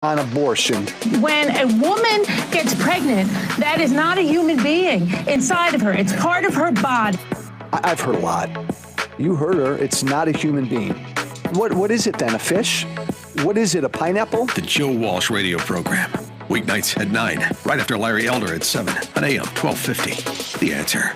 on abortion. When a woman gets pregnant, that is not a human being inside of her. It's part of her body. I've heard a lot. You heard her. It's not a human being. What is it then? A fish? What is it? A pineapple? The Joe Walsh Radio Program. Weeknights at 9, right after Larry Elder at 7 on AM 1250. The Answer.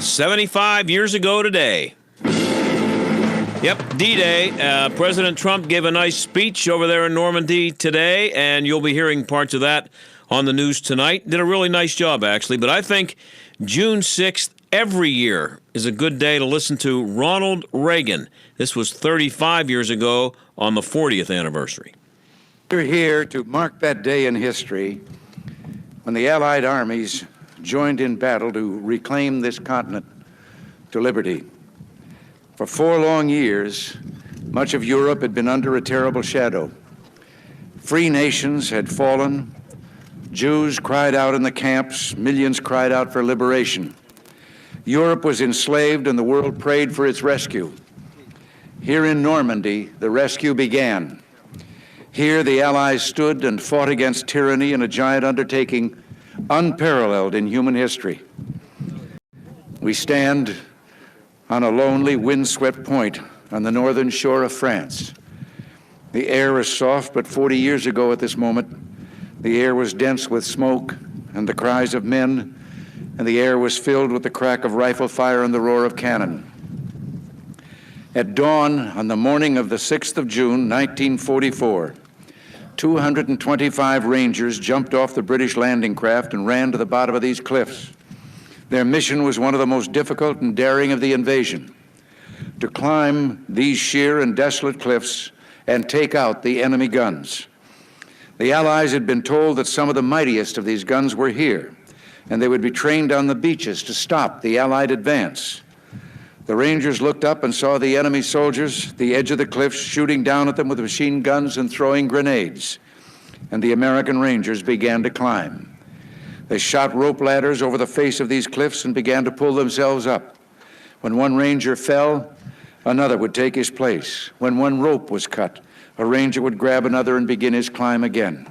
"75 years ago today." Yep, D-Day. President Trump gave a nice speech over there in Normandy today, and you'll be hearing parts of that on the news tonight. Did a really nice job, actually. But I think June 6th every year is a good day to listen to Ronald Reagan. This was 35 years ago on the 40th anniversary. We're here to mark that day in history when the Allied armies joined in battle to reclaim this continent to liberty. For 4 long years, much of Europe had been under a terrible shadow. Free nations had fallen. Jews cried out in the camps. Millions cried out for liberation. Europe was enslaved, and the world prayed for its rescue. Here in Normandy, the rescue began. Here, the Allies stood and fought against tyranny in a giant undertaking unparalleled in human history. We stand on a lonely, windswept point on the northern shore of France. The air is soft, but 40 years ago at this moment, the air was dense with smoke and the cries of men, and the air was filled with the crack of rifle fire and the roar of cannon. At dawn on the morning of the 6th of June, 1944, 225 Rangers jumped off the British landing craft and ran to the bottom of these cliffs. Their mission was one of the most difficult and daring of the invasion: to climb these sheer and desolate cliffs and take out the enemy guns. The Allies had been told that some of the mightiest of these guns were here, and they would be trained on the beaches to stop the Allied advance. The Rangers looked up and saw the enemy soldiers at the edge of the cliffs shooting down at them with machine guns and throwing grenades, and the American Rangers began to climb. They shot rope ladders over the face of these cliffs and began to pull themselves up. When one Ranger fell, another would take his place. When one rope was cut, a Ranger would grab another and begin his climb again.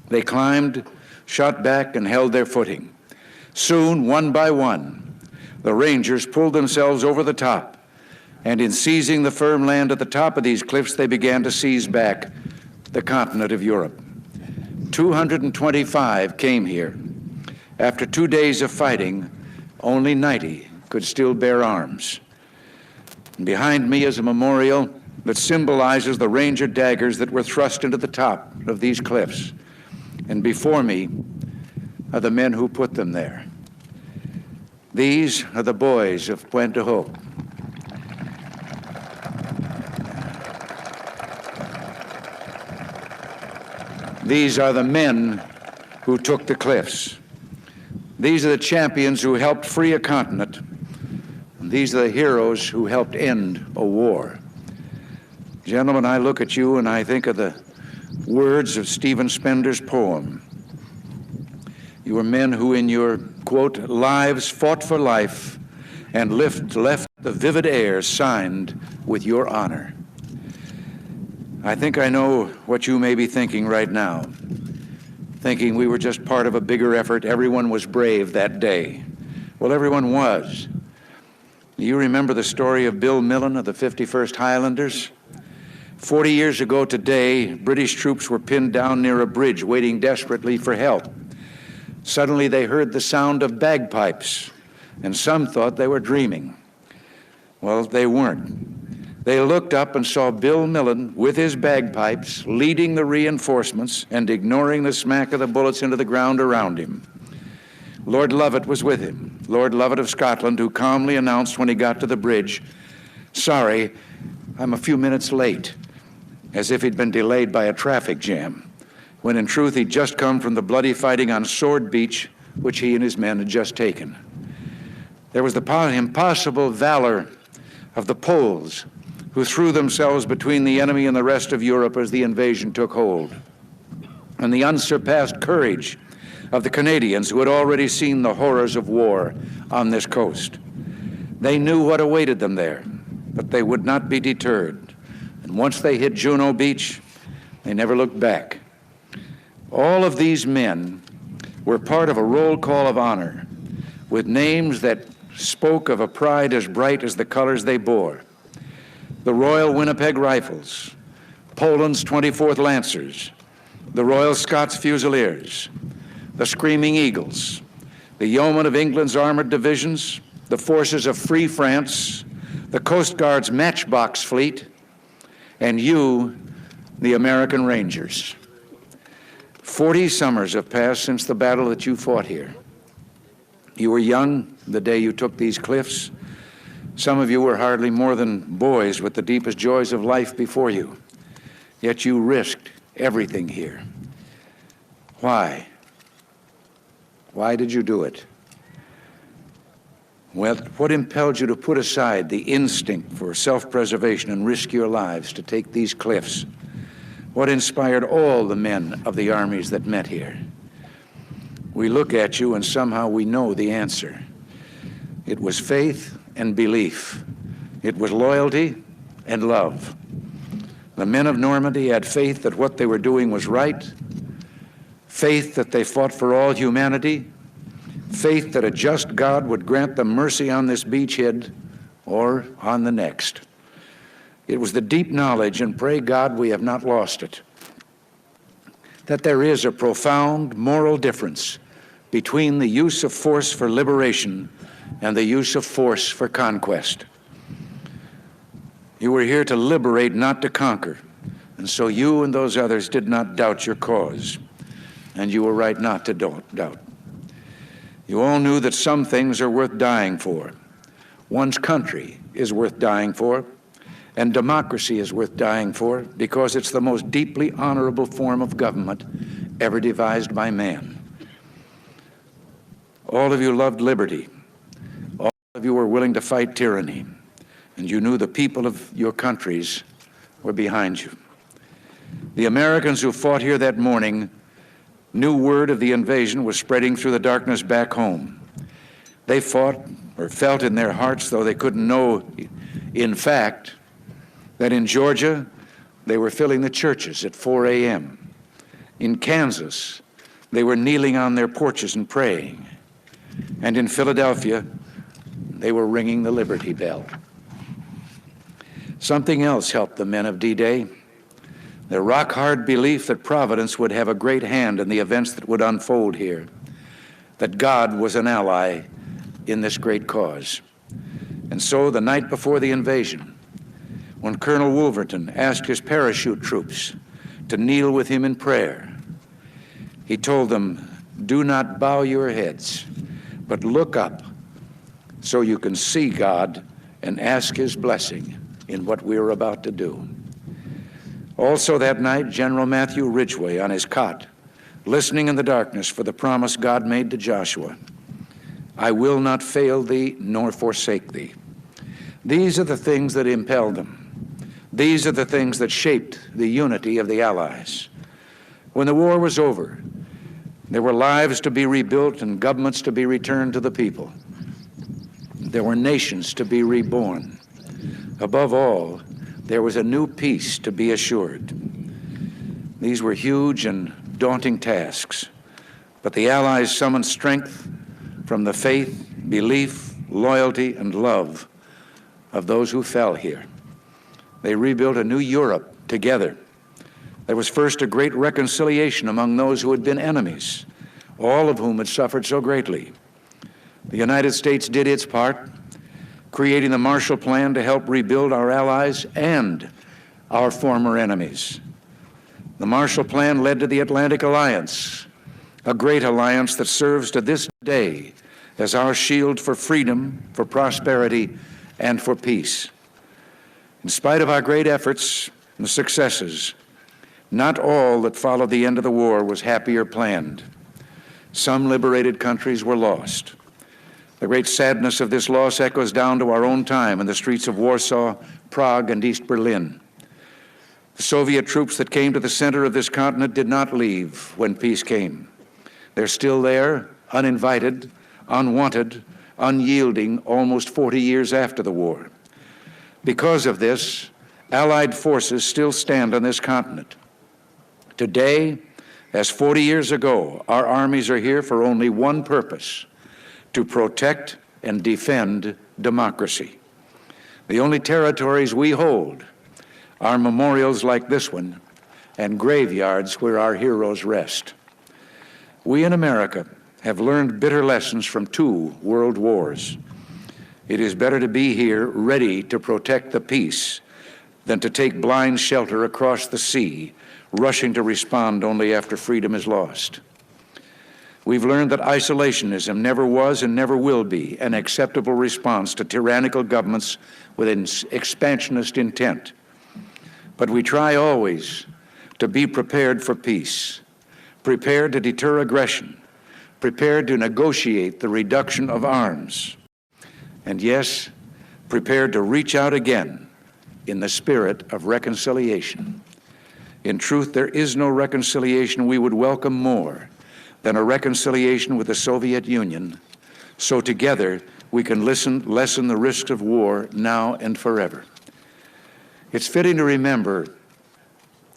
They climbed, shot back, and held their footing. Soon, one by one, the Rangers pulled themselves over the top, and in seizing the firm land at the top of these cliffs, they began to seize back the continent of Europe. 225 came here. After 2 days of fighting, only 90 could still bear arms. And behind me is a memorial that symbolizes the Ranger daggers that were thrust into the top of these cliffs. And before me are the men who put them there. These are the boys of Puente Hope. These are the men who took the cliffs. These are the champions who helped free a continent. And these are the heroes who helped end a war. Gentlemen, I look at you and I think of the words of Stephen Spender's poem. You are men who in your, quote, lives fought for life and left the vivid air signed with your honor. I think I know what you may be thinking right now, thinking we were just part of a bigger effort. Everyone was brave that day. Well, everyone was. You remember the story of Bill Millen of the 51st Highlanders? 40 years ago today, British troops were pinned down near a bridge waiting desperately for help. Suddenly they heard the sound of bagpipes, and some thought they were dreaming. Well, they weren't. They looked up and saw Bill Millen with his bagpipes leading the reinforcements and ignoring the smack of the bullets into the ground around him. Lord Lovat was with him, Lord Lovat of Scotland, who calmly announced when he got to the bridge, "Sorry, I'm a few minutes late," as if he'd been delayed by a traffic jam, when in truth he'd just come from the bloody fighting on Sword Beach, which he and his men had just taken. There was the impossible valor of the Poles, who threw themselves between the enemy and the rest of Europe as the invasion took hold, and the unsurpassed courage of the Canadians, who had already seen the horrors of war on this coast. They knew what awaited them there, but they would not be deterred. And once they hit Juno Beach, they never looked back. All of these men were part of a roll call of honor with names that spoke of a pride as bright as the colors they bore. The Royal Winnipeg Rifles, Poland's 24th Lancers, the Royal Scots Fusiliers, the Screaming Eagles, the Yeomen of England's armored divisions, the forces of Free France, the Coast Guard's Matchbox Fleet, and you, the American Rangers. 40 summers have passed since the battle that you fought here. You were young the day you took these cliffs. Some of you were hardly more than boys with the deepest joys of life before you. Yet you risked everything here. Why? Why did you do it? Well, what impelled you to put aside the instinct for self-preservation and risk your lives to take these cliffs? What inspired all the men of the armies that met here? We look at you and somehow we know the answer. It was faith and belief. It was loyalty and love. The men of Normandy had faith that what they were doing was right, faith that they fought for all humanity, faith that a just God would grant them mercy on this beachhead or on the next. It was the deep knowledge, and pray God we have not lost it, that there is a profound moral difference between the use of force for liberation and the use of force for conquest. You were here to liberate, not to conquer, and so you and those others did not doubt your cause, and you were right not to doubt. You all knew that some things are worth dying for. One's country is worth dying for, and democracy is worth dying for because it's the most deeply honorable form of government ever devised by man. All of you loved liberty. All of you were willing to fight tyranny, and you knew the people of your countries were behind you. The Americans who fought here that morning knew word of the invasion was spreading through the darkness back home. They fought or felt in their hearts, though they couldn't know in fact, that in Georgia they were filling the churches at 4 a.m. In Kansas, they were kneeling on their porches and praying. And in Philadelphia, they were ringing the Liberty Bell. Something else helped the men of D-Day. Their rock-hard belief that Providence would have a great hand in the events that would unfold here, that God was an ally in this great cause. And so the night before the invasion, when Colonel Wolverton asked his parachute troops to kneel with him in prayer, he told them, "Do not bow your heads, but look up so you can see God and ask his blessing in what we are about to do." Also that night, General Matthew Ridgway on his cot, listening in the darkness for the promise God made to Joshua, "I will not fail thee nor forsake thee." These are the things that impelled them. These are the things that shaped the unity of the Allies. When the war was over, there were lives to be rebuilt and governments to be returned to the people. There were nations to be reborn. Above all, there was a new peace to be assured. These were huge and daunting tasks, but the Allies summoned strength from the faith, belief, loyalty, and love of those who fell here. They rebuilt a new Europe together. There was first a great reconciliation among those who had been enemies, all of whom had suffered so greatly. The United States did its part, creating the Marshall Plan to help rebuild our allies and our former enemies. The Marshall Plan led to the Atlantic Alliance, a great alliance that serves to this day as our shield for freedom, for prosperity, and for peace. In spite of our great efforts and successes, not all that followed the end of the war was happy or planned. Some liberated countries were lost. The great sadness of this loss echoes down to our own time in the streets of Warsaw, Prague, and East Berlin. The Soviet troops that came to the center of this continent did not leave when peace came. They're still there, uninvited, unwanted, unyielding almost 40 years after the war. Because of this, Allied forces still stand on this continent. Today, as 40 years ago, our armies are here for only one purpose: to protect and defend democracy. The only territories we hold are memorials like this one and graveyards where our heroes rest. We in America have learned bitter lessons from 2 world wars. It is better to be here ready to protect the peace than to take blind shelter across the sea, rushing to respond only after freedom is lost. We've learned that isolationism never was and never will be an acceptable response to tyrannical governments with an expansionist intent. But we try always to be prepared for peace, prepared to deter aggression, prepared to negotiate the reduction of arms, and yes, prepared to reach out again in the spirit of reconciliation. In truth, there is no reconciliation we would welcome more than a reconciliation with the Soviet Union, so together we can lessen the risks of war now and forever. It's fitting to remember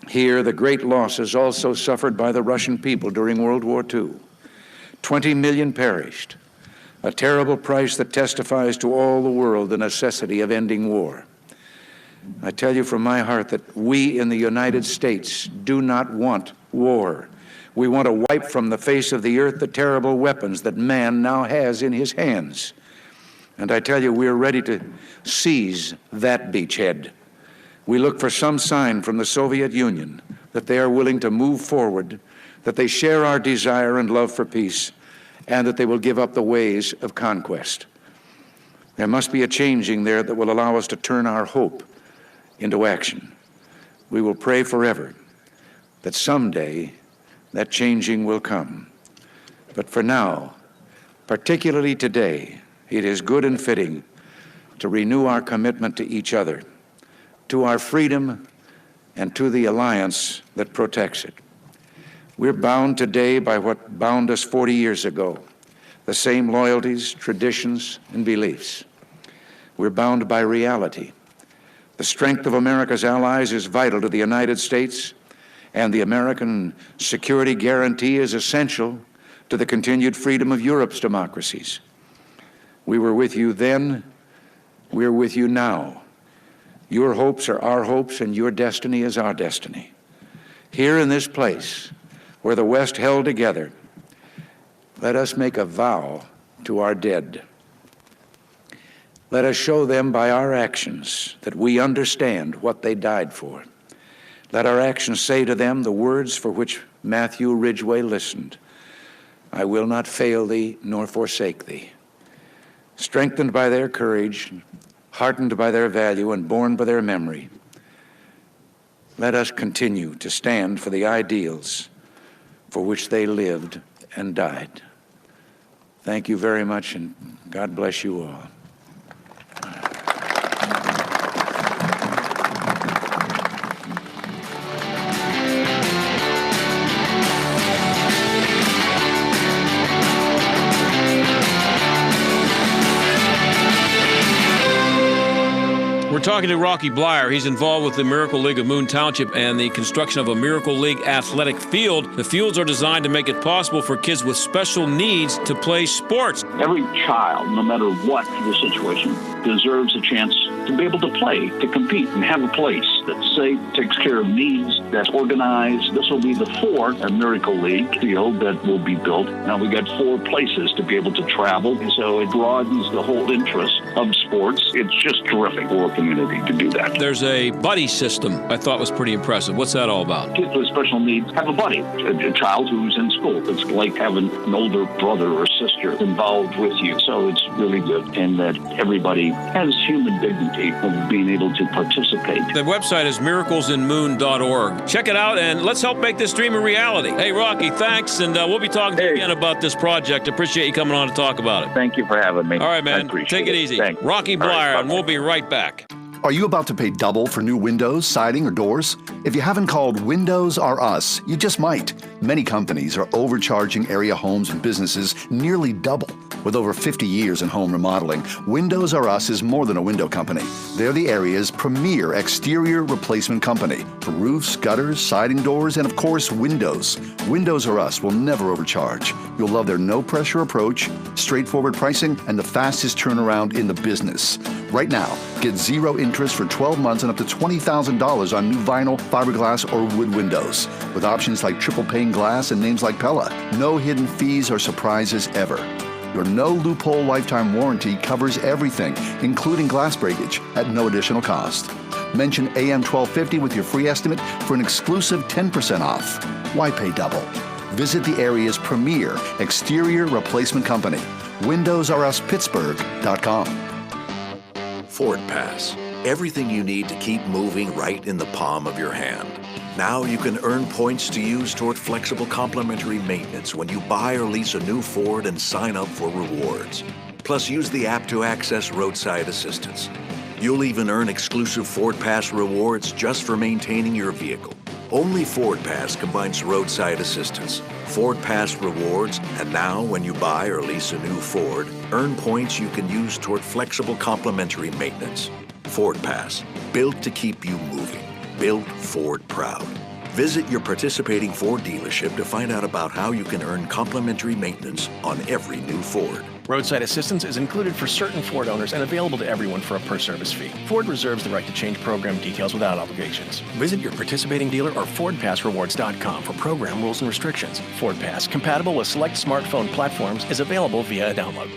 here the great losses also suffered by the Russian people during World War II. 20 million perished, a terrible price that testifies to all the world the necessity of ending war. I tell you from my heart that we in the United States do not want war. We want to wipe from the face of the earth the terrible weapons that man now has in his hands. And I tell you, we are ready to seize that beachhead. We look for some sign from the Soviet Union that they are willing to move forward, that they share our desire and love for peace, and that they will give up the ways of conquest. There must be a changing there that will allow us to turn our hope into action. We will pray forever that someday that changing will come. But for now, particularly today, it is good and fitting to renew our commitment to each other, to our freedom, and to the alliance that protects it. We're bound today by what bound us 40 years ago, the same loyalties, traditions, and beliefs. We're bound by reality. The strength of America's allies is vital to the United States, and the American security guarantee is essential to the continued freedom of Europe's democracies. We were with you then, we're with you now. Your hopes are our hopes, and your destiny is our destiny. Here in this place, where the West held together, let us make a vow to our dead. Let us show them by our actions that we understand what they died for. Let our actions say to them the words for which Matthew Ridgway listened: I will not fail thee nor forsake thee. Strengthened by their courage, heartened by their value, and borne by their memory, let us continue to stand for the ideals for which they lived and died. Thank you very much, and God bless you all. We're talking to Rocky Bleier. He's involved with the Miracle League of Moon Township and the construction of a Miracle League athletic field. The fields are designed to make it possible for kids with special needs to play sports. Every child, no matter what the situation, deserves a chance to be able to play, to compete, and have a place that's safe, takes care of needs, that's organized. This will be the fourth Miracle League field that will be built. Now we got 4 places to be able to travel, so it broadens the whole interest of sports. It's just terrific for a community to do that. There's a buddy system I thought was pretty impressive. What's that all about? Kids with special needs have a buddy, a child who's in school. It's like having an older brother or sister involved with you. So it's really good, and that everybody has human dignity of being able to participate. The website is miraclesinmoon.org. Check it out, and let's help make this dream a reality. Hey, Rocky, thanks, and we'll be talking to you again about this project. Appreciate you coming on to talk about it. Thank you for having me. All right, man. Take it easy. Thanks. Rocky Bleier, and we'll be right back. Are you about to pay double for new windows, siding, or doors? If you haven't called Windows R Us, you just might. Many companies are overcharging area homes and businesses nearly double. With over 50 years in home remodeling, Windows R Us is more than a window company. They're the area's premier exterior replacement company for roofs, gutters, siding doors, and of course, windows. Windows R Us will never overcharge. You'll love their no-pressure approach, straightforward pricing, and the fastest turnaround in the business. Right now, get zero interest for 12 months and up to $20,000 on new vinyl, fiberglass, or wood windows. With options like triple pane glass and names like Pella. No hidden fees or surprises ever. Your no loophole lifetime warranty covers everything, including glass breakage, at no additional cost. Mention AM 1250 with your free estimate for an exclusive 10% off. Why pay double? Visit the area's premier exterior replacement company, WindowsRUsPittsburgh.com. Ford Pass. Everything you need to keep moving right in the palm of your hand. Now you can earn points to use toward flexible complimentary maintenance when you buy or lease a new Ford and sign up for rewards. Plus, use the app to access roadside assistance. You'll even earn exclusive Ford Pass rewards just for maintaining your vehicle. Only Ford Pass combines roadside assistance, Ford Pass rewards, and now when you buy or lease a new Ford, earn points you can use toward flexible complimentary maintenance. Ford Pass, built to keep you moving. Built Ford proud. Visit your participating Ford dealership to find out about how you can earn complimentary maintenance on every new Ford. Roadside assistance is included for certain Ford owners and available to everyone for a per-service fee. Ford reserves the right to change program details without obligations. Visit your participating dealer or FordPassRewards.com for program rules and restrictions. Ford Pass, compatible with select smartphone platforms, is available via a download.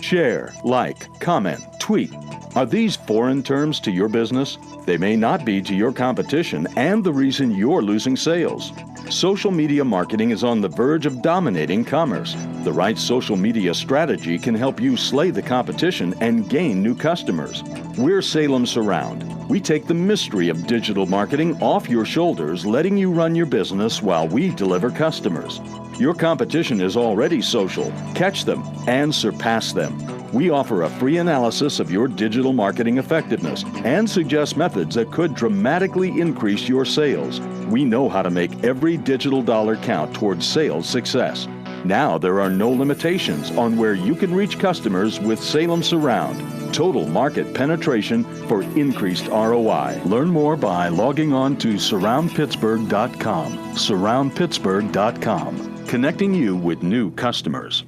Share, like, comment, tweet. Are these foreign terms to your business? They may not be to your competition and the reason you're losing sales. Social media marketing is on the verge of dominating commerce. The right social media strategy can help you slay the competition and gain new customers. We're Salem Surround. We take the mystery of digital marketing off your shoulders, letting you run your business while we deliver customers. Your competition is already social. Catch them and surpass them. We offer a free analysis of your digital marketing effectiveness and suggest methods that could dramatically increase your sales. We know how to make every digital dollar count towards sales success. Now there are no limitations on where you can reach customers with Salem Surround. Total market penetration for increased ROI. Learn more by logging on to surroundpittsburgh.com. Surroundpittsburgh.com. Connecting you with new customers.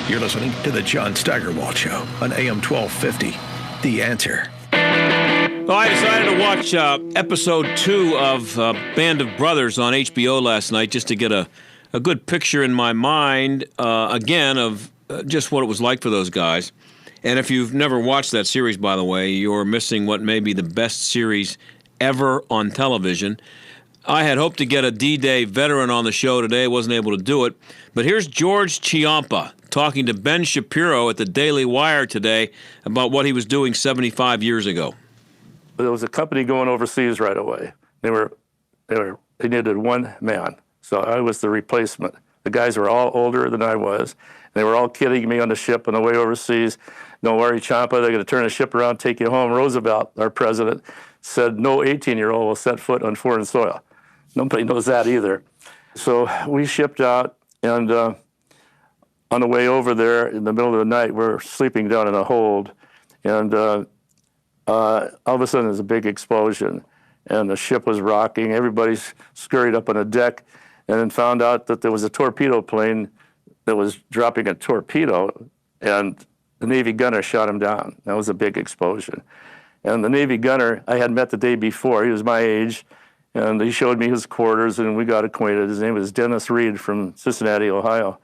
You're listening to The John Steigerwald Show on AM 1250. The Answer. Well, I decided to watch episode 2 of Band of Brothers on HBO last night just to get a good picture in my mind, again, of just what it was like for those guys. And if you've never watched that series, by the way, you're missing what may be the best series ever on television. I had hoped to get a D-Day veteran on the show today. Wasn't able to do it. But here's George Ciampa talking to Ben Shapiro at the Daily Wire today about what he was doing 75 years ago. There was a company going overseas right away. They needed one man. So I was the replacement. The guys were all older than I was. They were all kidding me on the ship on the way overseas. Don't worry, Ciampa, they're going to turn the ship around, take you home. Roosevelt, our president, said no 18-year-old will set foot on foreign soil. Nobody knows that either. So we shipped out, and on the way over there in the middle of the night, we're sleeping down in a hold, and all of a sudden there's a big explosion, and the ship was rocking. Everybody scurried up on the deck, and then found out that there was a torpedo plane that was dropping a torpedo, and the Navy gunner shot him down. That was a big explosion. And the Navy gunner I had met the day before. He was my age, and he showed me his quarters, and we got acquainted. His name was Dennis Reed from Cincinnati, Ohio.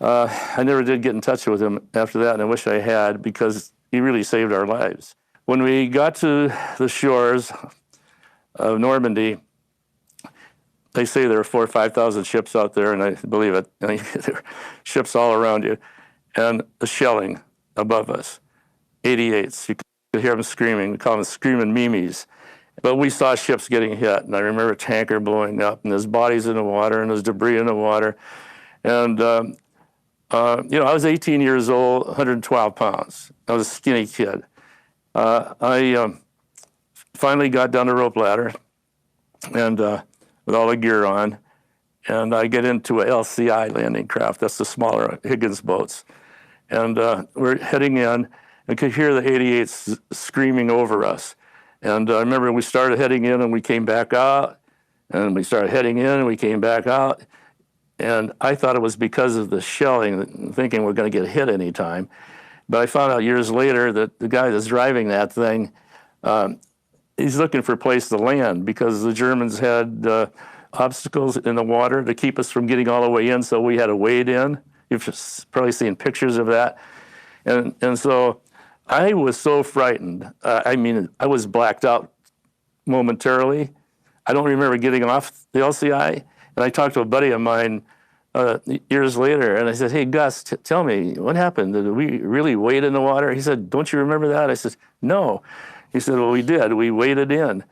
I never did get in touch with him after that, and I wish I had, because he really saved our lives. When we got to the shores of Normandy, they say there are 4,000 or 5,000 ships out there, and I believe it. I mean, there are ships all around you, and the shelling above us, 88s. You could hear them screaming. We call them screaming memes. But we saw ships getting hit, and I remember a tanker blowing up, and there's bodies in the water, and there's debris in the water. And, I was 18 years old, 112 pounds. I was a skinny kid. I finally got down the rope ladder, and with all the gear on, and I get into a LCI landing craft. That's the smaller Higgins boats. And we're heading in and could hear the 88s screaming over us. And I remember we started heading in and we came back out, and we started heading in and we came back out. And I thought it was because of the shelling, thinking we're going to get hit anytime. But I found out years later that the guy that's driving that thing, he's looking for a place to land because the Germans had obstacles in the water to keep us from getting all the way in, so we had to wade in. You've probably seen pictures of that. And so I was so frightened. I mean, I was blacked out momentarily. I don't remember getting off the LCI. And I talked to a buddy of mine years later, and I said, hey, Gus, tell me, what happened? Did we really wade in the water? He said, don't you remember that? I said, no. He said, well, we did. We waded in,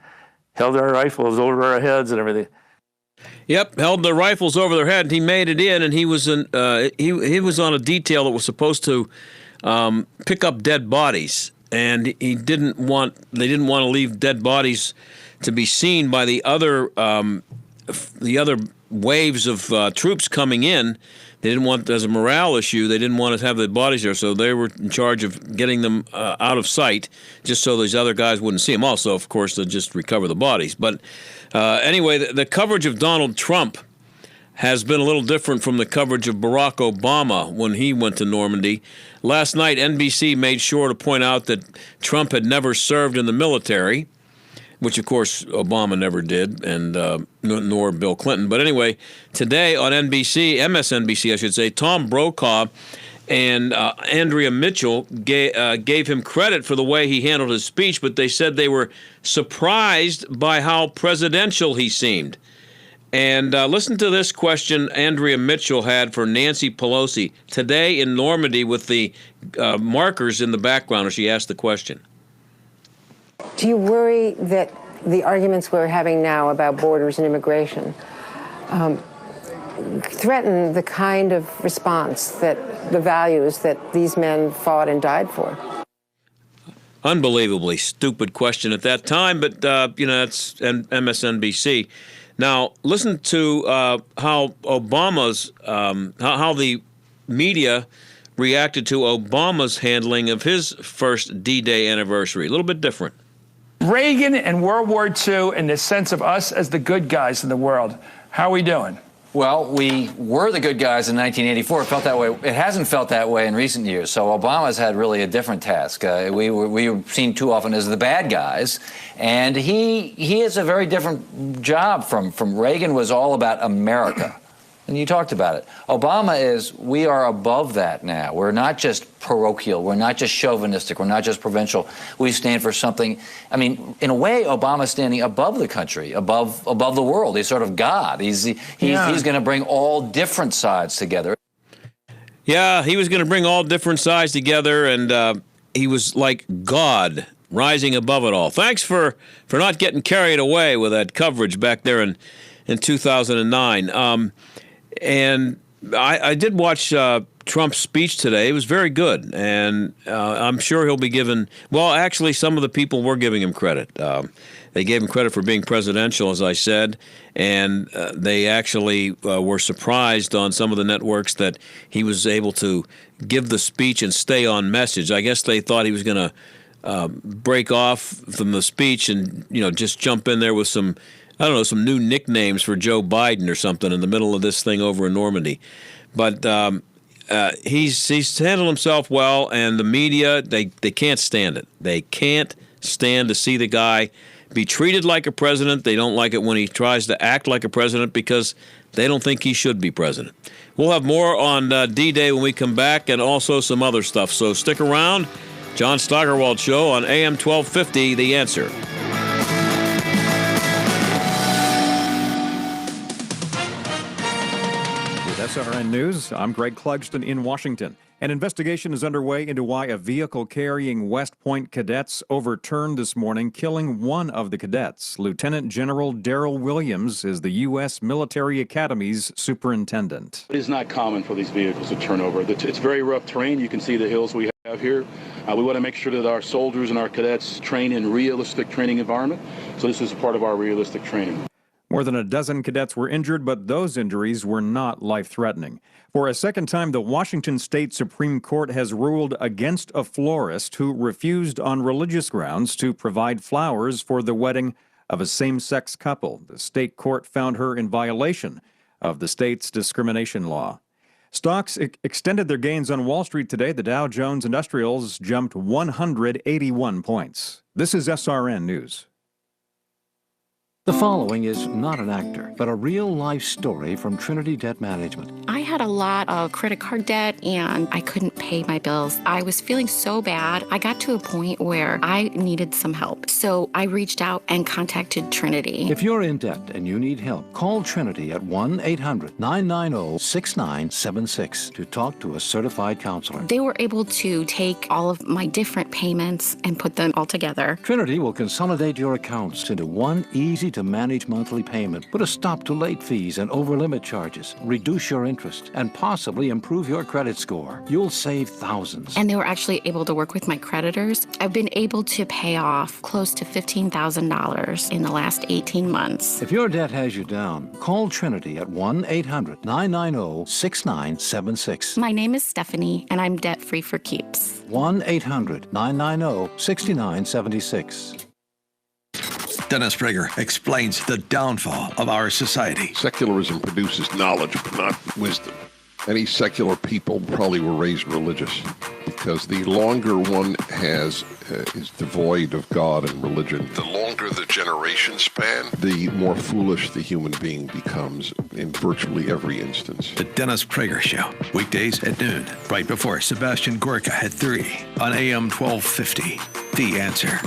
held our rifles over our heads and everything. Yep, held the rifles over their head. He made it in, and he was he was on a detail that was supposed to pick up dead bodies, and they didn't want to leave dead bodies to be seen by the other waves of troops coming in. They didn't want, as a morale issue, they didn't want to have the bodies there, so they were in charge of getting them out of sight, just so these other guys wouldn't see them. Also, of course, to just recover the bodies. But anyway, the coverage of Donald Trump has been a little different from the coverage of Barack Obama when he went to Normandy. Last night, NBC made sure to point out that Trump had never served in the military, which, of course, Obama never did, and nor Bill Clinton. But anyway, today on MSNBC, I should say, Tom Brokaw and Andrea Mitchell gave him credit for the way he handled his speech, but they said they were surprised by how presidential he seemed. And listen to this question Andrea Mitchell had for Nancy Pelosi today in Normandy with the markers in the background as she asked the question. Do you worry that the arguments we're having now about borders and immigration threaten the kind of response that the values that these men fought and died for? Unbelievably stupid question at that time, but, that's MSNBC. Now, listen to how Obama's, how the media reacted to Obama's handling of his first D-Day anniversary. A little bit different. Reagan and World War II and the sense of us as the good guys in the world. How are we doing? Well, we were the good guys in 1984. It felt that way. It hasn't felt that way in recent years. So Obama's had really a different task. We were seen too often as the bad guys, and he has a very different job from Reagan. Was all about America. And you talked about it. Obama we are above that now. We're not just parochial. We're not just chauvinistic. We're not just provincial. We stand for something. I mean, in a way, Obama's standing above the country, above the world. He's sort of God. He's going to bring all different sides together. Yeah, he was going to bring all different sides together, and he was like God, rising above it all. Thanks for not getting carried away with that coverage back there in 2009. And I did watch Trump's speech today. It was very good, and I'm sure he'll be given – well, actually, some of the people were giving him credit. They gave him credit for being presidential, as I said, and they actually were surprised on some of the networks that he was able to give the speech and stay on message. I guess they thought he was going to break off from the speech and, just jump in there with some – I don't know, some new nicknames for Joe Biden or something in the middle of this thing over in Normandy. But he's handled himself well, and the media, they can't stand it. They can't stand to see the guy be treated like a president. They don't like it when he tries to act like a president because they don't think he should be president. We'll have more on D-Day when we come back and also some other stuff. So stick around. John Steigerwald Show on AM 1250, The Answer. SRN News, I'm Greg Clugston in Washington. An investigation is underway into why a vehicle carrying West Point cadets overturned this morning, killing one of the cadets. Lieutenant General Darrell Williams is the U.S. Military Academy's superintendent. It is not common for these vehicles to turn over. It's very rough terrain. You can see the hills we have here. We want to make sure that our soldiers and our cadets train in realistic training environment. So this is part of our realistic training. More More than a dozen cadets were injured, but those injuries were not life-threatening. For a second time, the Washington State Supreme Court has ruled against a florist who refused on religious grounds to provide flowers for the wedding of a same-sex couple. The state court found her in violation of the state's discrimination law. Stocks extended their gains on Wall Street today. The Dow Jones Industrials jumped 181 points. This is SRN News. The following is not an actor, but a real-life story from Trinity Debt Management. I had a lot of credit card debt, and I couldn't pay my bills. I was feeling so bad. I got to a point where I needed some help. So I reached out and contacted Trinity. If you're in debt and you need help, call Trinity at 1-800-990-6976 to talk to a certified counselor. They were able to take all of my different payments and put them all together. Trinity will consolidate your accounts into one easy-to-manage monthly payment, put a stop to late fees and over-limit charges, reduce your interest, and possibly improve your credit score. You'll save thousands. And they were actually able to work with my creditors. I've been able to pay off close to $15,000 in the last 18 months. If your debt has you down, call Trinity at 1-800-990-6976. My name is Stephanie, and I'm debt-free for keeps. 1-800-990-6976. Dennis Prager explains the downfall of our society. Secularism produces knowledge, but not wisdom. Any secular people probably were raised religious, because the longer one is devoid of God and religion, the longer the generation span, the more foolish the human being becomes in virtually every instance. The Dennis Prager Show, weekdays at noon, right before Sebastian Gorka at 3 on AM 1250. The Answer.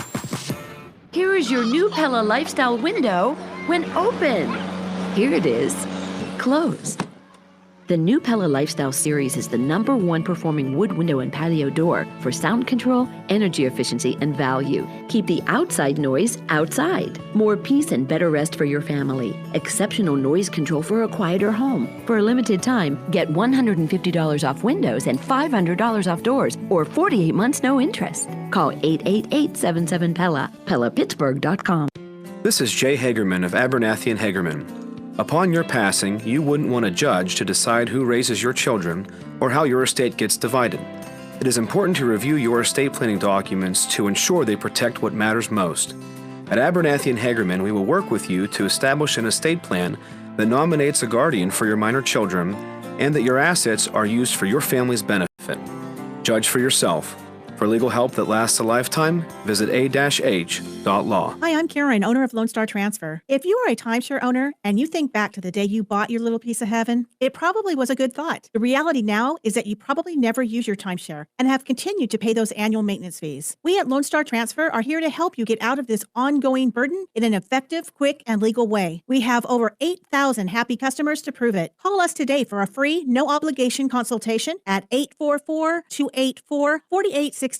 Here is your new Pella Lifestyle window when open. Here it is, closed. The new Pella Lifestyle series is the #1 performing wood window and patio door for sound control, energy efficiency, and value. Keep the outside noise outside. More peace and better rest for your family. Exceptional noise control for a quieter home. For a limited time, get $150 off windows and $500 off doors, or 48 months no interest. Call 888-77-PELLA, PellaPittsburgh.com. This is Jay Hagerman of Abernathy & Hagerman. Upon your passing, you wouldn't want a judge to decide who raises your children or how your estate gets divided. It is important to review your estate planning documents to ensure they protect what matters most. At Abernathy & Hagerman, we will work with you to establish an estate plan that nominates a guardian for your minor children and that your assets are used for your family's benefit. Judge for yourself. For legal help that lasts a lifetime, visit a-h.law. Hi, I'm Karen, owner of Lone Star Transfer. If you are a timeshare owner and you think back to the day you bought your little piece of heaven, it probably was a good thought. The reality now is that you probably never use your timeshare and have continued to pay those annual maintenance fees. We at Lone Star Transfer are here to help you get out of this ongoing burden in an effective, quick, and legal way. We have over 8,000 happy customers to prove it. Call us today for a free, no-obligation consultation at 844-284-4863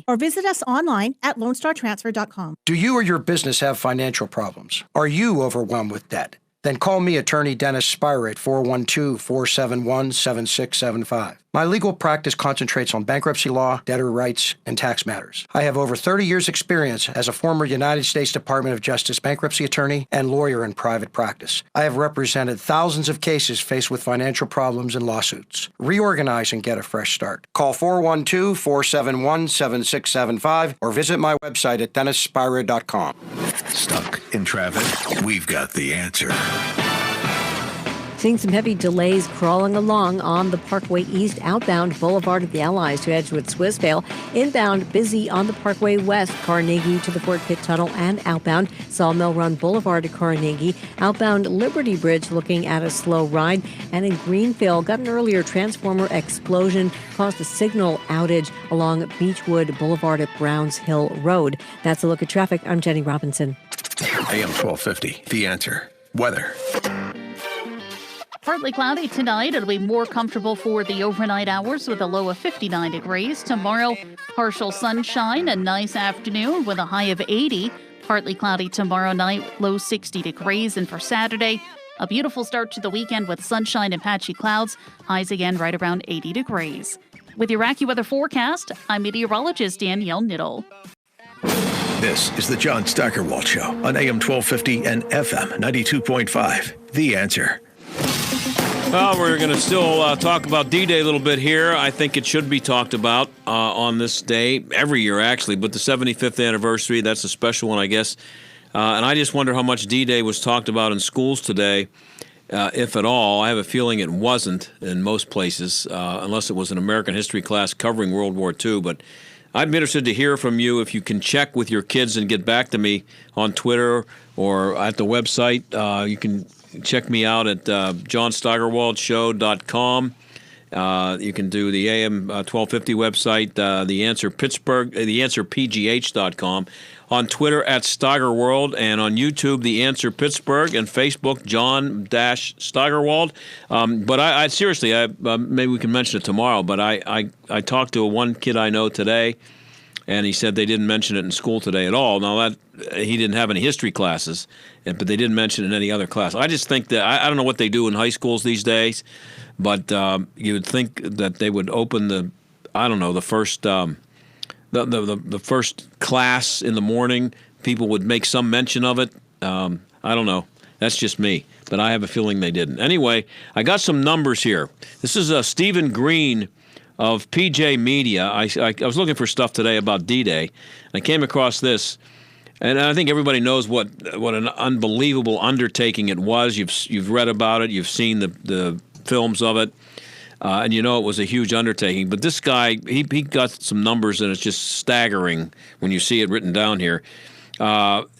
or visit us online at LoneStarTransfer.com. Do you or your business have financial problems? Are you overwhelmed with debt? Then call me, Attorney Dennis Spira, at 412-471-7675. My legal practice concentrates on bankruptcy law, debtor rights, and tax matters. I have over 30 years' experience as a former United States Department of Justice bankruptcy attorney and lawyer in private practice. I have represented thousands of cases faced with financial problems and lawsuits. Reorganize and get a fresh start. Call 412-471-7675 or visit my website at DennisSpira.com. Stuck in traffic? We've got the answer. Seeing some heavy delays crawling along on the Parkway East outbound Boulevard of the Allies to Edgewood Swissvale. Inbound busy on the Parkway West, Carnegie to the Fort Pitt Tunnel, and outbound Sawmill Run Boulevard to Carnegie. Outbound Liberty Bridge looking at a slow ride. And in Greenfield, got an earlier transformer explosion, caused a signal outage along Beechwood Boulevard at Browns Hill Road. That's a look at traffic. I'm Jenny Robinson. AM 1250, The Answer. Weather. Partly cloudy tonight. It'll be more comfortable for the overnight hours with a low of 59 degrees. Tomorrow, partial sunshine, a nice afternoon with a high of 80. Partly cloudy tomorrow night, low 60 degrees. And for Saturday, a beautiful start to the weekend with sunshine and patchy clouds. Highs again right around 80 degrees. With your AccuWeather forecast, I'm meteorologist Danielle Niddle. This is the John Steigerwald Show on AM 1250 and FM 92.5. The Answer. Well, we're going to still talk about D-Day a little bit here. I think it should be talked about on this day, every year actually, but the 75th anniversary, that's a special one, I guess. And I just wonder how much D-Day was talked about in schools today, if at all. I have a feeling it wasn't in most places, unless it was an American history class covering World War II. But I'd be interested to hear from you if you can check with your kids and get back to me on Twitter or at the website. You can check me out at johnsteigerwaldshow.com. You can do the AM 1250 website, the Answer Pittsburgh, the Answer PGH.com. On Twitter at Steigerwald, and on YouTube, The Answer Pittsburgh, and Facebook, John-Steigerwald. But I seriously, maybe we can mention it tomorrow, but I talked to one kid I know today, and he said they didn't mention it in school today at all. Now, he didn't have any history classes, but they didn't mention it in any other class. I just think that, I don't know what they do in high schools these days, but you would think that they would open the first... The first class in the morning, people would make some mention of it. I don't know. That's just me, but I have a feeling they didn't. Anyway, I got some numbers here. This is Stephen Green of PJ Media. I was looking for stuff today about D-Day. I came across this, and I think everybody knows what an unbelievable undertaking it was. You've read about it. You've seen the films of it. And you know it was a huge undertaking. But this guy, he got some numbers, and it's just staggering when you see it written down here.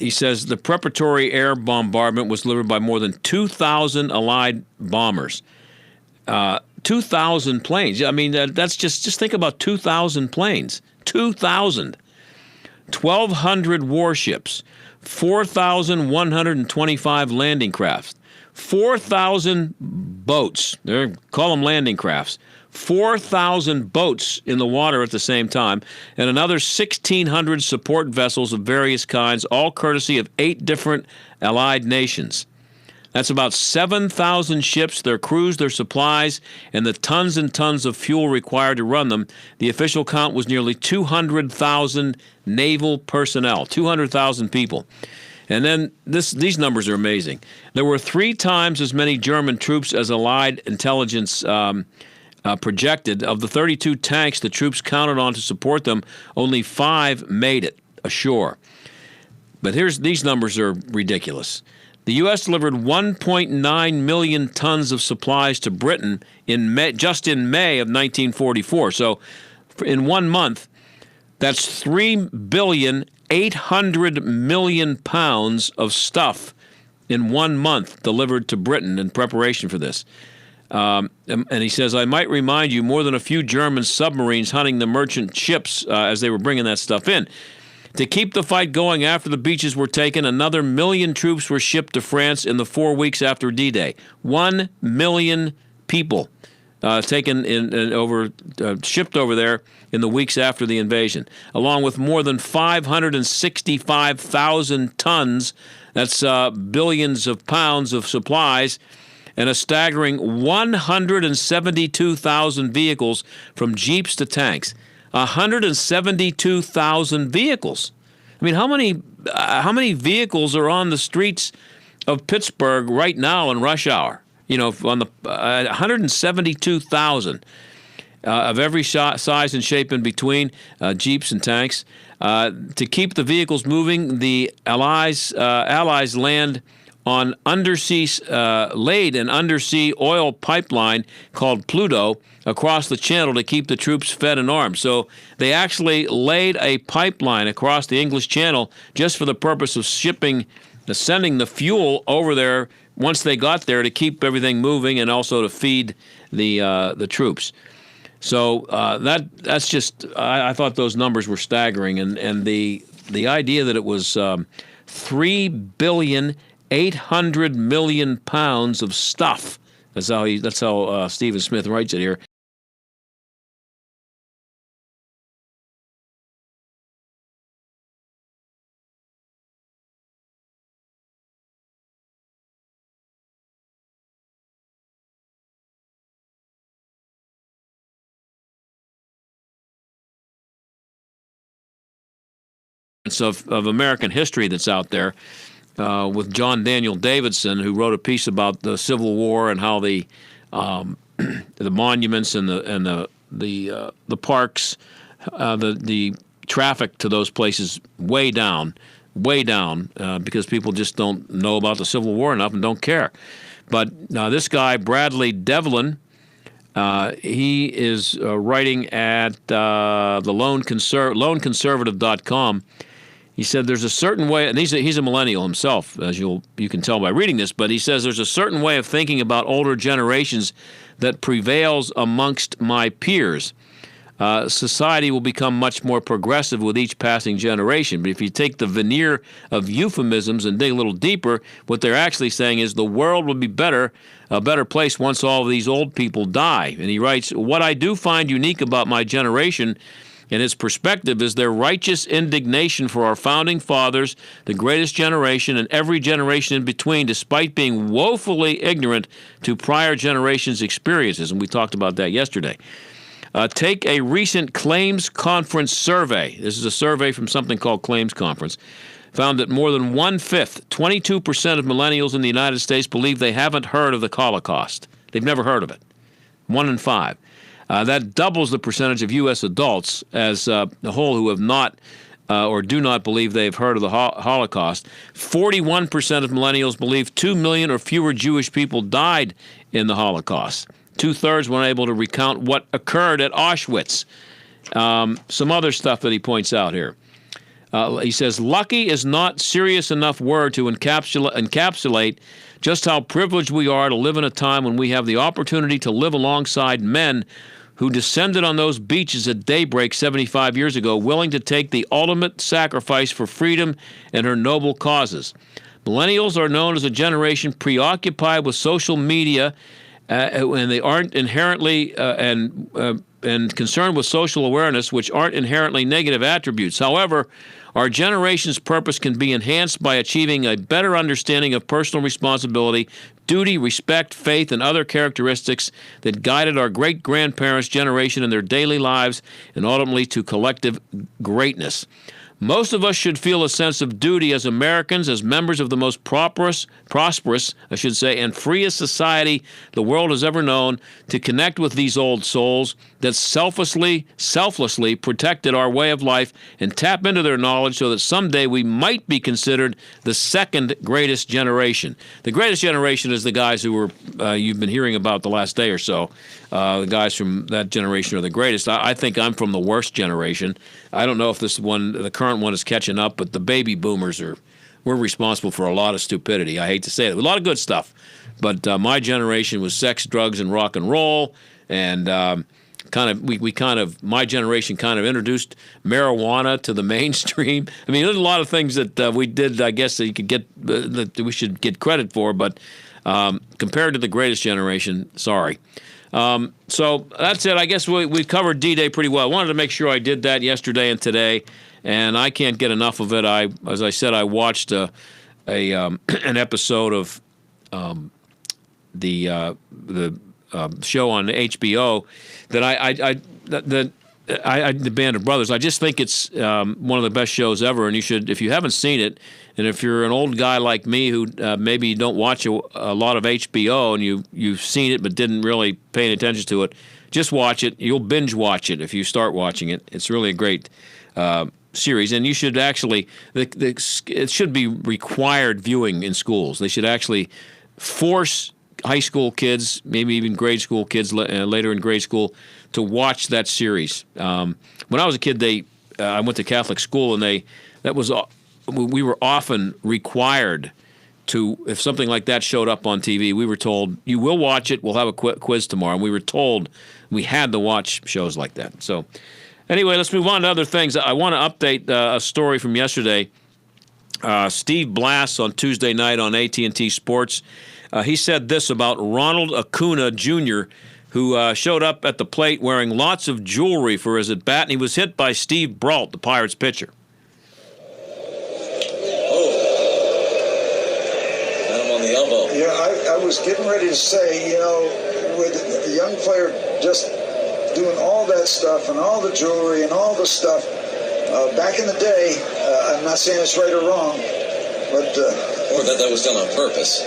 He says the preparatory air bombardment was delivered by more than 2,000 Allied bombers. 2,000 planes. I mean, that's just think about 2,000 planes. 2,000. 1,200 warships. 4,125 landing crafts. 4,000 boats. They call them landing crafts. 4,000 boats in the water at the same time, and another 1,600 support vessels of various kinds, all courtesy of 8 different allied nations. That's about 7,000 ships, their crews, their supplies, and the tons and tons of fuel required to run them. The official count was nearly 200,000 naval personnel, 200,000 people. And then these numbers are amazing. There were 3 times as many German troops as Allied intelligence projected. Of the 32 tanks the troops counted on to support them, only 5 made it ashore. But these numbers are ridiculous. The U.S. delivered 1.9 million tons of supplies to Britain just in May of 1944. So in 1 month, that's 3,800 million pounds of stuff in 1 month delivered to Britain in preparation for this. And he says, I might remind you, more than a few German submarines hunting the merchant ships as they were bringing that stuff in. To keep the fight going after the beaches were taken, another 1 million troops were shipped to France in the 4 weeks after D-Day. 1 million people taken shipped over there in the weeks after the invasion, along with more than 565,000 tons, that's billions of pounds of supplies, and a staggering 172,000 vehicles from jeeps to tanks. 172,000 vehicles. I mean, how many vehicles are on the streets of Pittsburgh right now in rush hour? You know, on the 172,000 of every size and shape in between, jeeps and tanks. To keep the vehicles moving, the Allies laid an undersea oil pipeline called Pluto across the channel to keep the troops fed and armed. So they actually laid a pipeline across the English Channel just for the purpose of sending the fuel over there once they got there to keep everything moving and also to feed the troops. So that's just, I thought those numbers were staggering, and the idea that it was 3,800 million pounds of stuff. That's how Stephen Smith writes it here. of American history that's out there with John Daniel Davidson, who wrote a piece about the Civil War and how the monuments and the parks, the traffic to those places way down because people just don't know about the Civil War enough and don't care. But this guy, Bradley Devlin, he is writing at the loneconservative.com. He said there's a certain way, and he's a millennial himself, as you can tell by reading this, but he says there's a certain way of thinking about older generations that prevails amongst my peers. Society will become much more progressive with each passing generation. But if you take the veneer of euphemisms and dig a little deeper, what they're actually saying is the world will be a better place once all of these old people die. And he writes, what I do find unique about my generation and its perspective is their righteous indignation for our founding fathers, the greatest generation, and every generation in between, despite being woefully ignorant to prior generations' experiences. And we talked about that yesterday. Take a recent Claims Conference survey. This is a survey from something called Claims Conference. Found that more than 1/5, 22% of millennials in the United States believe they haven't heard of the Holocaust. They've never heard of it. 1 in 5. That doubles the percentage of U.S. adults as a whole who have not or do not believe they've heard of the Holocaust. 41% of millennials believe 2 million or fewer Jewish people died in the Holocaust. 2/3 were unable to recount what occurred at Auschwitz. Some other stuff that he points out here. He says, lucky is not serious enough word to encapsulate just how privileged we are to live in a time when we have the opportunity to live alongside men who descended on those beaches at daybreak 75 years ago, willing to take the ultimate sacrifice for freedom and her noble causes. Millennials are known as a generation preoccupied with social media, and they aren't inherently and concerned with social awareness, which aren't inherently negative attributes. However, our generation's purpose can be enhanced by achieving a better understanding of personal responsibility, duty, respect, faith, and other characteristics that guided our great-grandparents' generation in their daily lives and ultimately to collective greatness. Most of us should feel a sense of duty as Americans, as members of the most prosperous, and freest society the world has ever known, to connect with these old souls that selflessly protected our way of life and tap into their knowledge so that someday we might be considered the second greatest generation. The greatest generation is the guys who were you've been hearing about the last day or so. The guys from that generation are the greatest. I think I'm from the worst generation. I don't know if this one, the current one, is catching up, but the baby boomers we're responsible for a lot of stupidity. I hate to say it. A lot of good stuff. But my generation was sex, drugs, and rock and roll, and my generation kind of introduced marijuana to the mainstream. I mean, there's a lot of things that we did, I guess, that you could get that we should get credit for, but compared to the greatest generation, sorry. So that's it. I guess we covered D-Day pretty well. I wanted to make sure I did that yesterday and today, and I can't get enough of it. As I said, I watched an episode of the show on HBO that the Band of Brothers. I just think it's one of the best shows ever, and you should, if you haven't seen it, and if you're an old guy like me who maybe don't watch a lot of HBO and you've seen it but didn't really pay attention to it, just watch it. You'll binge watch it if you start watching it. It's really a great series, and you should actually it should be required viewing in schools. They should actually force high school kids, maybe even grade school kids later in grade school, to watch that series. When I was a kid, I went to Catholic school, and we were often required to, if something like that showed up on TV, we were told, you will watch it, we'll have a quiz tomorrow. And we were told we had to watch shows like that. So anyway, let's move on to other things. I want to update a story from yesterday. Steve Blass on Tuesday night on AT&T Sports. He said this about Ronald Acuna Jr., who showed up at the plate wearing lots of jewelry for his at-bat, and he was hit by Steve Brault, the Pirates pitcher. On the elbow. Yeah, I was getting ready to say, with a young player just doing all that stuff and all the jewelry and all the stuff, Back in the day, I'm not saying it's right or wrong, but... or that was done on purpose.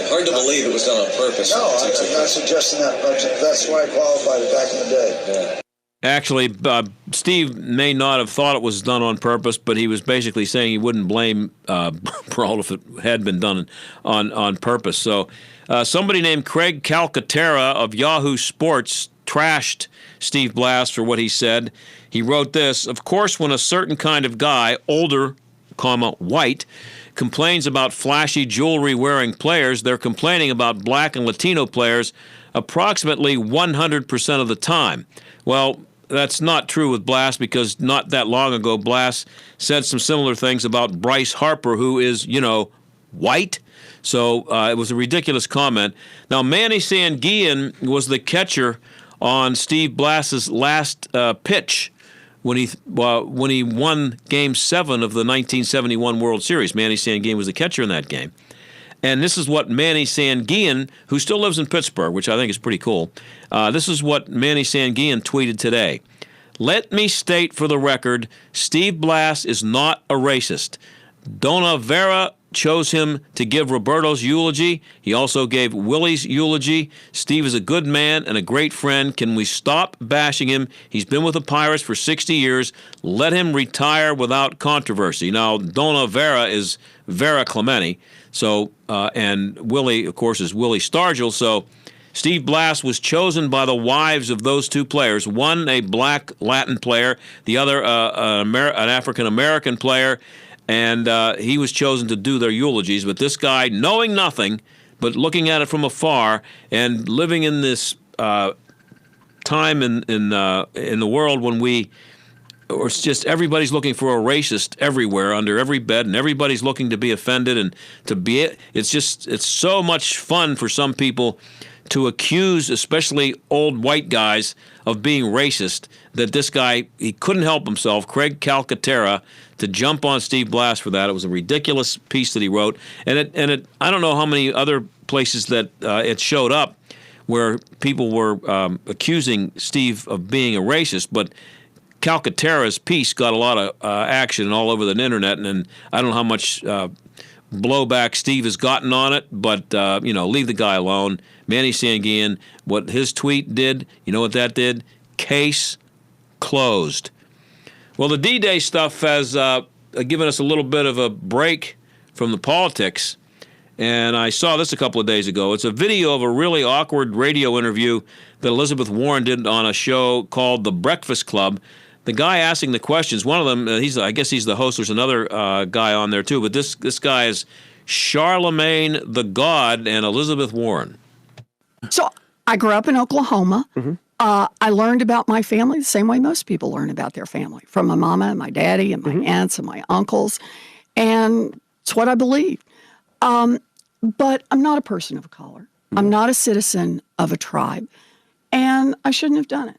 Hard to believe it was done on purpose. No, I'm not suggesting that, but that's why I qualified it back in the day. Yeah. Actually, Steve may not have thought it was done on purpose, but he was basically saying he wouldn't blame Brawl if it had been done on purpose. So somebody named Craig Calcaterra of Yahoo Sports trashed Steve Blass for what he said. He wrote this: "Of course, when a certain kind of guy, older, white, complains about flashy jewelry-wearing players, they're complaining about black and Latino players approximately 100% of the time." Well, that's not true with Blass, because not that long ago, Blass said some similar things about Bryce Harper, who is, white. So it was a ridiculous comment. Now, Manny Sanguillen was the catcher on Steve Blass's last pitch when he won Game 7 of the 1971 World Series. Manny Sanguillen was the catcher in that game. And this is what Manny Sanguillen, who still lives in Pittsburgh, which I think is pretty cool, this is what Manny Sanguillen tweeted today. "Let me state for the record, Steve Blass is not a racist. Dona Vera chose him to give Roberto's eulogy. He also gave Willie's eulogy. Steve is a good man and a great friend. Can we stop bashing him? He's been with the Pirates for 60 years. Let him retire without controversy." Now, Dona Vera is Vera Clemente. So, and Willie, of course, is Willie Stargell. So Steve Blass was chosen by the wives of those two players, one a black Latin player, the other an African-American player, and he was chosen to do their eulogies. But this guy, knowing nothing, but looking at it from afar and living in this time in the world when or it's just everybody's looking for a racist everywhere, under every bed, and everybody's looking to be offended and to be it. It's so much fun for some people to accuse, especially old white guys, of being racist, that this guy, he couldn't help himself, Craig Calcaterra, to jump on Steve Blass for that. It was a ridiculous piece that he wrote, and it I don't know how many other places that it showed up where people were accusing Steve of being a racist, but Calcaterra's piece got a lot of action all over the internet, and I don't know how much blowback Steve has gotten on it, but, leave the guy alone. Manny Sanguillen, what his tweet did, you know what that did? Case closed. Well, the D-Day stuff has given us a little bit of a break from the politics, and I saw this a couple of days ago. It's a video of a really awkward radio interview that Elizabeth Warren did on a show called The Breakfast Club. The guy asking the questions, one of them, I guess he's the host. There's another guy on there too, but this guy is Charlemagne the God and Elizabeth Warren. So I grew up in Oklahoma. Mm-hmm. I learned about my family the same way most people learn about their family, from my mama and my daddy and my aunts and my uncles, and it's what I believe. But I'm not a person of color. I'm not a citizen of a tribe, and I shouldn't have done it.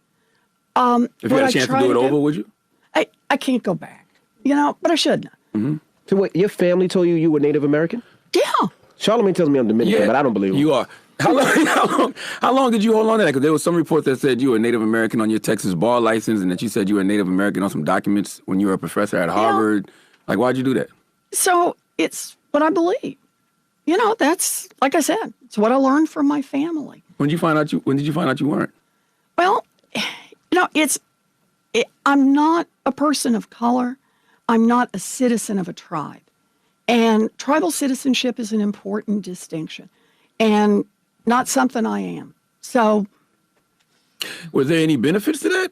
If you had a chance to do it over, would you? I can't go back, but I shouldn't have. Mm-hmm. So what, your family told you were Native American? Yeah. Charlemagne tells me I'm Dominican, but I don't believe him. You are. How long did you hold on to that? Because there was some report that said you were Native American on your Texas bar license, and that you said you were Native American on some documents when you were a professor at Harvard. Like, why'd you do that? So it's what I believe. That's, like I said, it's what I learned from my family. When did you find out you weren't? Well, I'm not a person of color. I'm not a citizen of a tribe. And tribal citizenship is an important distinction and not something I am. So. Was there any benefits to that?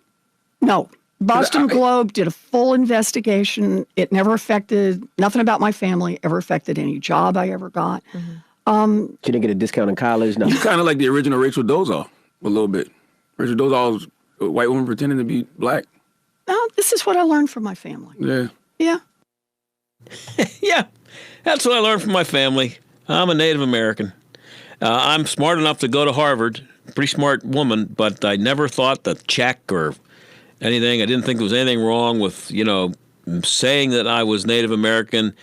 No. Boston Globe did a full investigation. It never affected, nothing about my family ever affected any job I ever got. She didn't get a discount in college? No. You kind of like the original Rachel Dolezal a little bit. Rachel Dolezal was a white woman pretending to be black. No, this is what I learned from my family. Yeah. Yeah. Yeah, that's what I learned from my family. I'm a Native American. I'm smart enough to go to Harvard, pretty smart woman, but I never thought the check or anything. I didn't think there was anything wrong with, saying that I was Native American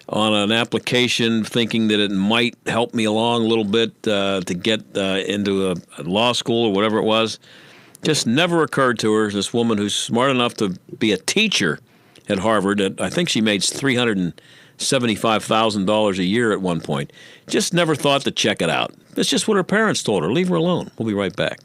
on an application, thinking that it might help me along a little bit to get into a law school or whatever it was. Just never occurred to her, this woman who's smart enough to be a teacher at Harvard. I think she made $375,000 a year at one point. Just never thought to check it out. It's just what her parents told her. Leave her alone. We'll be right back.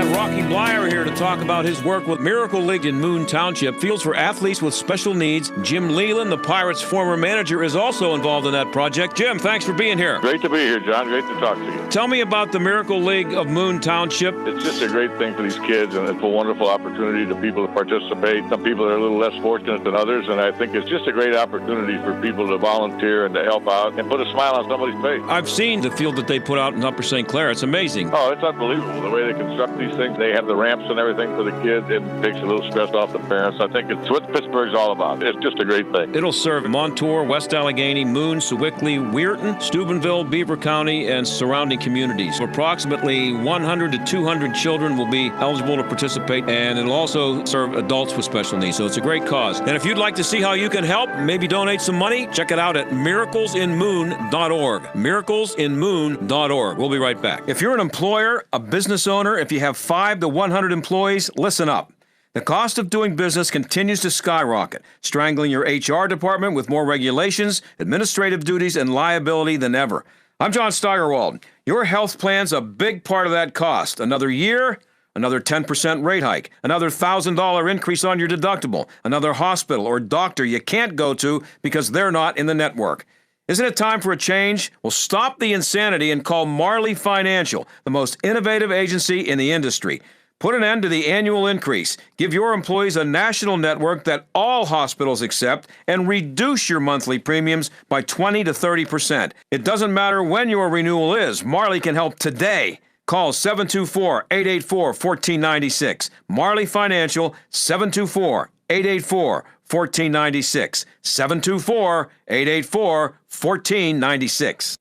Rocky Blyer here to talk about his work with Miracle League in Moon Township, Fields for Athletes with Special Needs. Jim Leland, the Pirates' former manager, is also involved in that project. Jim, thanks for being here. Great to be here, John. Great to talk to you. Tell me about the Miracle League of Moon Township. It's just a great thing for these kids, and it's a wonderful opportunity to people to participate. Some people are a little less fortunate than others, and I think it's just a great opportunity for people to volunteer and to help out and put a smile on somebody's face. I've seen the field that they put out in Upper St. Clair. It's amazing. Oh, it's unbelievable. The way they construct these things, they have the ramps and everything for the kids. It takes a little stress off the parents. I think it's what Pittsburgh's all about. It's just a great thing. It'll serve Montour, West Allegheny, Moon, Sewickley, Weirton, Steubenville, Beaver County, and surrounding communities. Approximately 100 to 200 children will be eligible to participate, and it'll also serve adults with special needs. So it's a great cause. And if you'd like to see how you can help, maybe donate some money, check it out at miraclesinmoon.org. Miraclesinmoon.org. We'll be right back. If you're an employer, a business owner, if you have 5 to 100 employees, listen up. The cost of doing business continues to skyrocket, strangling your HR department with more regulations, administrative duties, and liability than ever. I'm John Steigerwald. Your health plan's a big part of that cost. Another year, another 10% rate hike, another $1,000 increase on your deductible, another hospital or doctor you can't go to because they're not in the network. Isn't it time for a change? Well, stop the insanity and call Marley Financial, the most innovative agency in the industry. Put an end to the annual increase. Give your employees a national network that all hospitals accept and reduce your monthly premiums by 20 to 30%. It doesn't matter when your renewal is. Marley can help today. Call 724-884-1496. Marley Financial, 724-884-1496. 724-884-1496.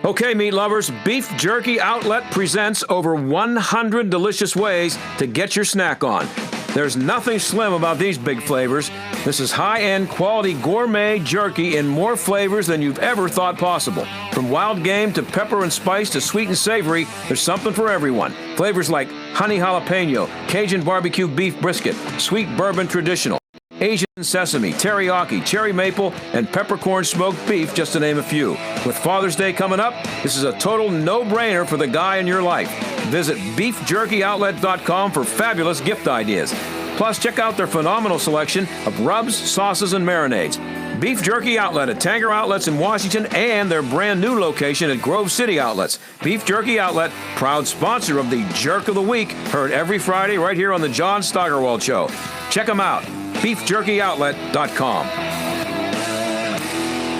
Okay, meat lovers, Beef Jerky Outlet presents over 100 delicious ways to get your snack on. There's nothing slim about these big flavors. This is high-end quality gourmet jerky in more flavors than you've ever thought possible. From wild game to pepper and spice to sweet and savory, there's something for everyone. Flavors like honey jalapeno, Cajun barbecue beef brisket, sweet bourbon traditional, Asian sesame, teriyaki, cherry maple, and peppercorn smoked beef, just to name a few. With Father's Day coming up, this is a total no-brainer for the guy in your life. Visit beefjerkyoutlet.com for fabulous gift ideas. Plus, check out their phenomenal selection of rubs, sauces, and marinades. Beef Jerky Outlet at Tanger Outlets in Washington and their brand new location at Grove City Outlets. Beef Jerky Outlet, proud sponsor of the Jerk of the Week, heard every Friday right here on the John Steigerwald Show. Check them out. BeefJerkyOutlet.com.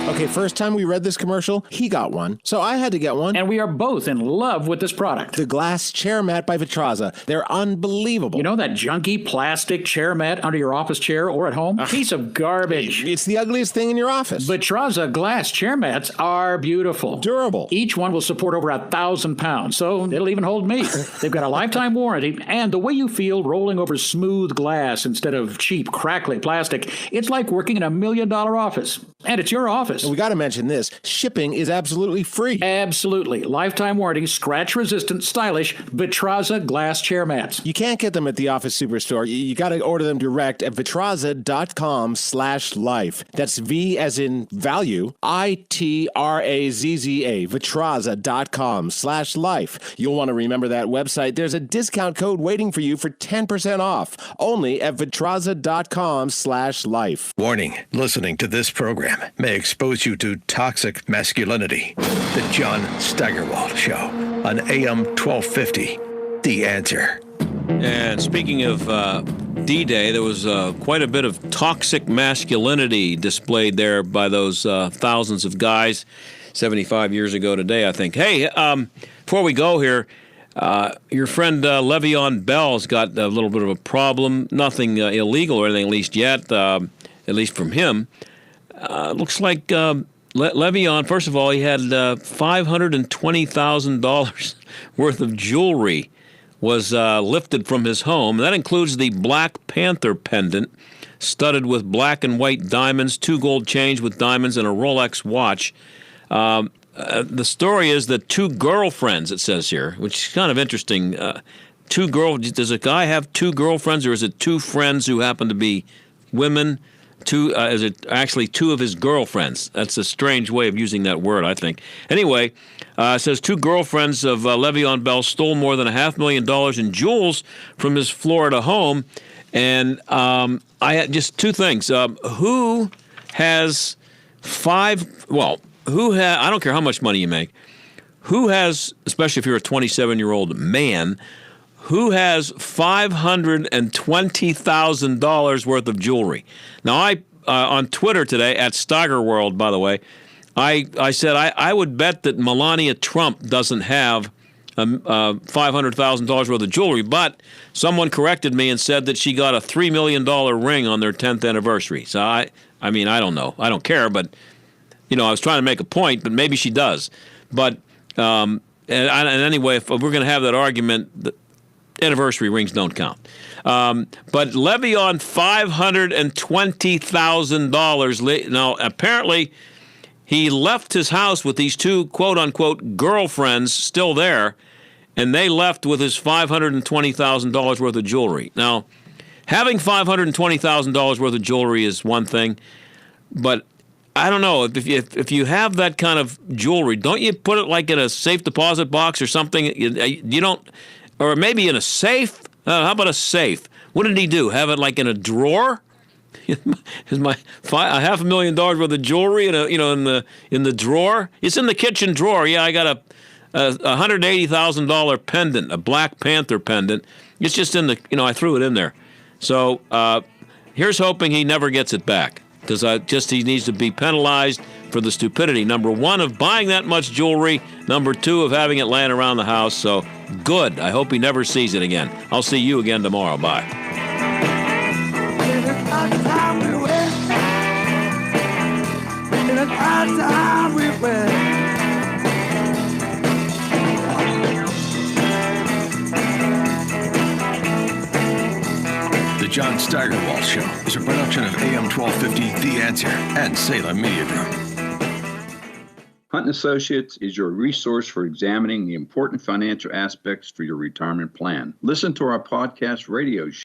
Okay, first time we read this commercial, he got one, so I had to get one. And we are both in love with this product. The glass chair mat by Vitraza. They're unbelievable. You know that junky plastic chair mat under your office chair or at home? Piece of garbage. It's the ugliest thing in your office. Vitraza glass chair mats are beautiful. Durable. Each one will support over 1,000 pounds, so it'll even hold me. They've got a lifetime warranty, and the way you feel rolling over smooth glass instead of cheap, crackly plastic, it's like working in $1 million office. And it's your office. We got to mention this. Shipping is absolutely free. Absolutely. Lifetime warranty, scratch-resistant, stylish Vitraza glass chair mats. You can't get them at the office superstore. You got to order them direct at Vitraza.com/life. That's V as in value, ITRAZZA, Vitraza.com/life. You'll want to remember that website. There's a discount code waiting for you for 10% off. Only at Vitraza.com/life. Warning, listening to this program may expose you to toxic masculinity. The John Steigerwald Show on AM 1250. The Answer. And speaking of D-Day, there was quite a bit of toxic masculinity displayed there by those thousands of guys 75 years ago today, I think. Hey, before we go here, your friend Le'Veon Bell's got a little bit of a problem. Nothing illegal or anything, at least yet, at least from him. Looks like Le'Veon, first of all, he had $520,000 worth of jewelry was lifted from his home. That includes the Black Panther pendant, studded with black and white diamonds, 2 gold chains with diamonds, and a Rolex watch. the story is that two girlfriends, it says here, which is kind of interesting. Does a guy have two girlfriends, or is it two friends who happen to be women? Is it actually two of his girlfriends? That's a strange way of using that word, I think. Anyway, it says two girlfriends of Le'Veon Bell stole more than $500,000 in jewels from his Florida home. And I had just two things. Who has I don't care how much money you make, who has, especially if you're a 27-year-old man, who has $520,000 worth of jewelry? Now, I on Twitter today, at Steigerwald, by the way, I said I would bet that Melania Trump doesn't have $500,000 worth of jewelry, but someone corrected me and said that she got a $3 million ring on their 10th anniversary. So, I mean, I don't know. I don't care, but, I was trying to make a point, but maybe she does. But, and anyway, if we're going to have that argument, the anniversary rings don't count. But Le'Veon, $520,000. Now, apparently, he left his house with these two quote-unquote girlfriends still there, and they left with his $520,000 worth of jewelry. Now, having $520,000 worth of jewelry is one thing, but I don't know, if you have that kind of jewelry, don't you put it like in a safe deposit box or something? You don't, or maybe in a safe? How about a safe? What did he do? Have it like in a drawer? Is my $500,000 worth of jewelry in the drawer? It's in the kitchen drawer. Yeah, I got a $180,000 pendant, a Black Panther pendant. It's just in the I threw it in there. So here's hoping he never gets it back, because he needs to be penalized for the stupidity. Number one, of buying that much jewelry. Number two, of having it laying around the house. So good. I hope he never sees it again. I'll see you again tomorrow. Bye. The John Steigerwald Show is a production of AM 1250 The Answer and Salem Media Group. Hunt & Associates is your resource for examining the important financial aspects for your retirement plan. Listen to our podcast radio show